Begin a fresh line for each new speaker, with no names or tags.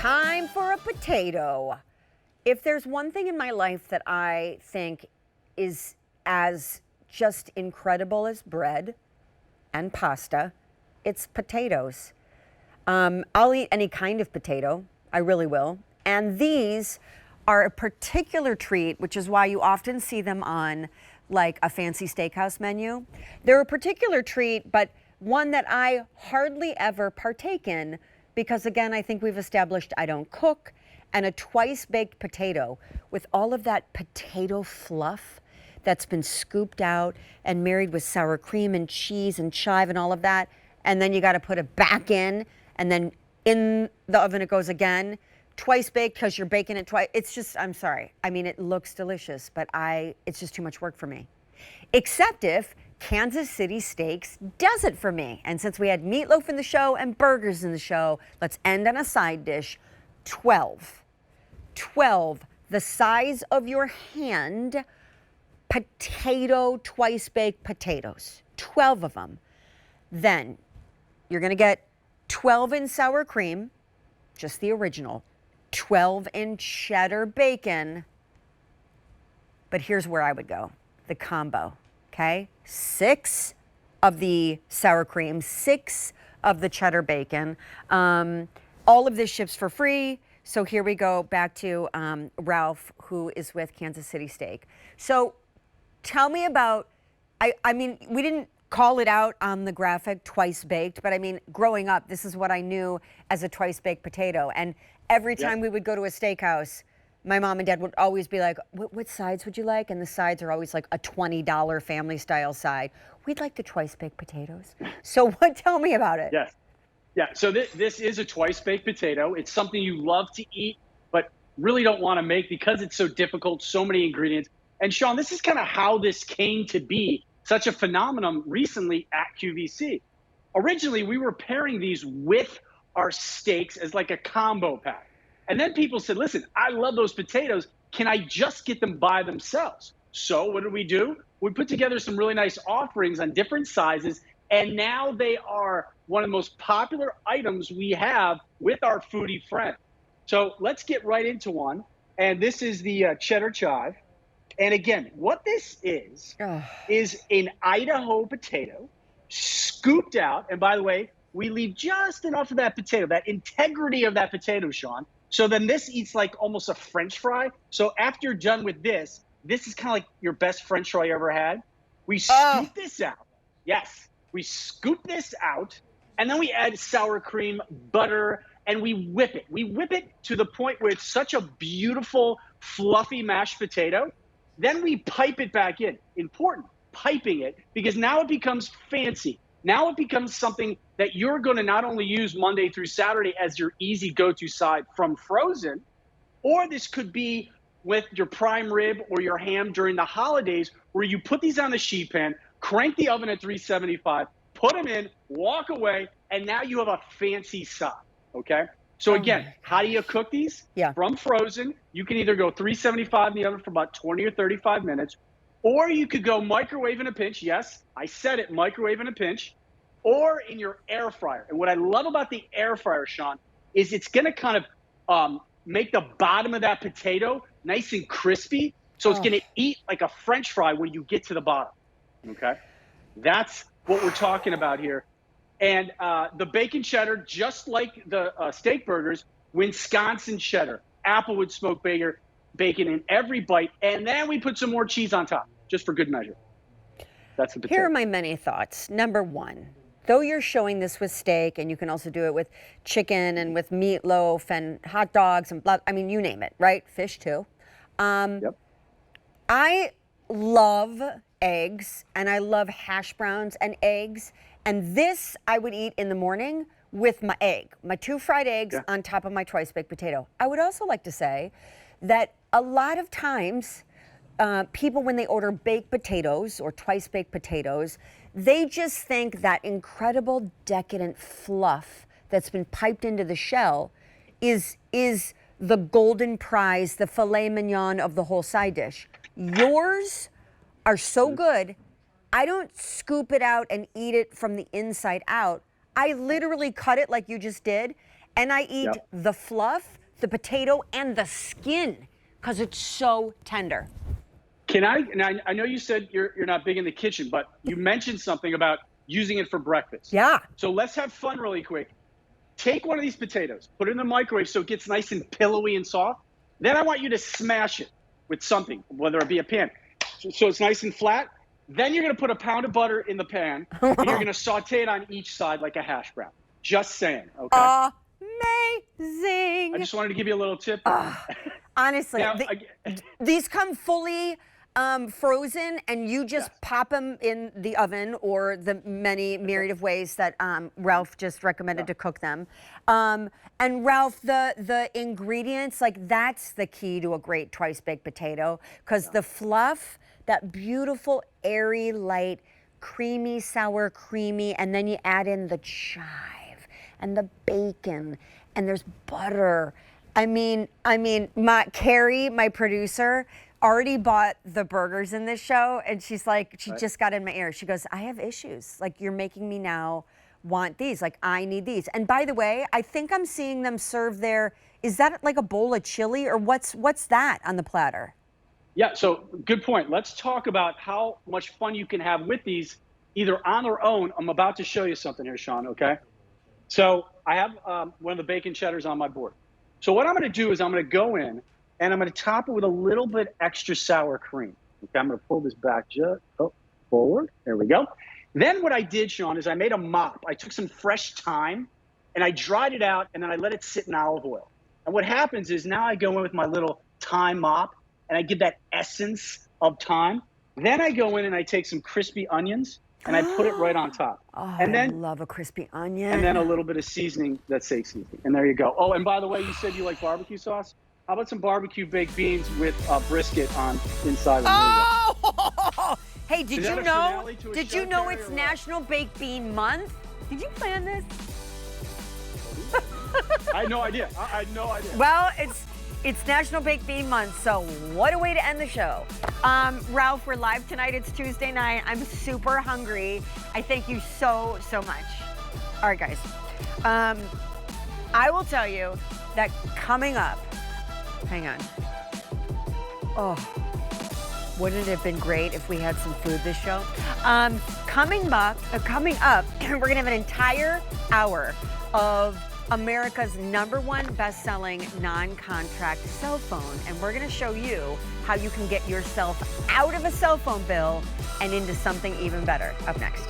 Time for a potato. If there's one thing in my life that I think is as just incredible as bread and pasta, it's potatoes. I'll eat any kind of potato. I really will. And these are a particular treat, which is why you often see them on like a fancy steakhouse menu. They're a particular treat, but one that I hardly ever partake in because, again, I think we've established I don't cook, and a twice-baked potato with all of that potato fluff that's been scooped out and married with sour cream and cheese and chive and all of that, and then you got to put it back in, and then in the oven it goes again, twice baked because you're baking it twice. It's just, I'm sorry. I mean, it looks delicious, but it's just too much work for me. Except if Kansas City Steaks does it for me. And since we had meatloaf in the show and burgers in the show, let's end on a side dish. 12, the size of your hand, potato, twice-baked potatoes. 12 of them. Then you're going to get 12 in sour cream, just the original, 12 in cheddar bacon. But here's where I would go, the combo, okay? 6 of the sour cream, 6 of the cheddar bacon. All of this ships for free. So here we go back to Ralph, who is with Kansas City Steak. So tell me about, I mean, we didn't call it out on the graphic, twice baked, but I mean, growing up, this is what I knew as a twice baked potato. And every time we would go to a steakhouse, my mom and dad would always be like, what sides would you like? And the sides are always like a $20 family style side. We'd like the twice baked potatoes. So tell me about it.
Yes. Yeah, so this is a twice-baked potato. It's something you love to eat, but really don't want to make because it's so difficult, so many ingredients. And Sean, this is kind of how this came to be such a phenomenon recently at QVC. Originally, we were pairing these with our steaks as like a combo pack. And then people said, listen, I love those potatoes. Can I just get them by themselves? So what did we do? We put together some really nice offerings on different sizes, and now they are one of the most popular items we have with our foodie friend. So let's get right into one. And this is the Cheddar Chive. And again, what this is an Idaho potato scooped out. And by the way, we leave just enough of that potato, that integrity of that potato, Sean. So then this eats like almost a French fry. So after you're done with this is kind of like your best French fry you ever had. We scoop this out. Yes. We scoop this out, and then we add sour cream, butter, and we whip it. We whip it to the point where it's such a beautiful, fluffy mashed potato. Then we pipe it back in. Important, piping it, because now it becomes fancy. Now it becomes something that you're going to not only use Monday through Saturday as your easy go-to side from frozen, or this could be with your prime rib or your ham during the holidays, where you put these on the sheet pan, crank the oven at 375, put them in, walk away, and now you have a fancy side, okay? So again, how do you cook these?
Yeah.
From frozen, you can either go 375 in the oven for about 20 or 35 minutes, or you could go microwave in a pinch. Yes, I said it, microwave in a pinch, or in your air fryer. And what I love about the air fryer, Sean, is it's gonna kind of make the bottom of that potato nice and crispy. So it's gonna eat like a French fry when you get to the bottom. Okay, that's what we're talking about here. And the bacon cheddar, just like the steak burgers, Wisconsin cheddar, Applewood smoked bacon in every bite, and then we put some more cheese on top, just for good measure. That's the potato.
Here are my many thoughts. Number one, though you're showing this with steak, and you can also do it with chicken and with meatloaf and hot dogs and I mean, you name it, right? Fish too.
Yep.
I love eggs, and I love hash browns and eggs, and this I would eat in the morning with my egg, my 2 fried eggs on top of my twice baked potato. I would also like to say that a lot of times people, when they order baked potatoes or twice baked potatoes, they just think that incredible decadent fluff that's been piped into the shell is the golden prize, the filet mignon of the whole side dish. Yours are so good, I don't scoop it out and eat it from the inside out. I literally cut it like you just did, And I eat
Yep.
the fluff, the potato, and the skin because it's so tender.
Can I? And I know you said you're not big in the kitchen, but you mentioned something about using it for breakfast.
Yeah.
So let's have fun really quick. Take one of these potatoes, put it in the microwave so it gets nice and pillowy and soft. Then I want you to smash it with something, whether it be a pan, so it's nice and flat. Then you're going to put a pound of butter in the pan, and you're going to saute it on each side like a hash brown. Just saying, okay?
Amazing.
I just wanted to give you a little tip.
Honestly,
Now,
these come fully frozen, and you just pop them in the oven or the many myriad of ways that Ralph just recommended to cook them. And Ralph, the ingredients, like that's the key to a great twice-baked potato, because the fluff, that beautiful, airy, light, creamy, sour, creamy, and then you add in the chive and the bacon, and there's butter. I mean, Carrie, my producer, already bought the burgers in this show, and she's like, she just got in my ear. She goes, I have issues. Like, you're making me now want these. Like, I need these. And by the way, I think I'm seeing them serve there. Is that like a bowl of chili, or what's that on the platter?
Yeah, so good point. Let's talk about how much fun you can have with these, either on their own. I'm about to show you something here, Sean, okay? So I have one of the bacon cheddars on my board. So what I'm going to do is I'm going to go in, and I'm going to top it with a little bit extra sour cream. Okay, I'm going to pull this back just forward. There we go. Then what I did, Sean, is I made a mop. I took some fresh thyme, and I dried it out, and then I let it sit in olive oil. And what happens is now I go in with my little thyme mop, and I give that essence of thyme. Then I go in and I take some crispy onions, and I put it right on top.
Oh,
and then,
I love a crispy onion.
And then a little bit of seasoning, that's safe seasoning. And there you go. Oh, and by the way, you said you like barbecue sauce? How about some barbecue baked beans with brisket on inside of them?
Oh! Hey, did you know? Did you know it's National Baked Bean Month? Did you plan this?
I had no idea. I had no idea.
Well, it's National Baked Bean Month, so what a way to end the show. Ralph, we're live tonight. It's Tuesday night. I'm super hungry. I thank you so much. All right, guys. I will tell you that coming up, hang on. Oh, wouldn't it have been great if we had some food this show? Coming up, we're gonna have an entire hour of America's #1 best-selling non-contract cell phone, and we're gonna show you how you can get yourself out of a cell phone bill and into something even better. Up next.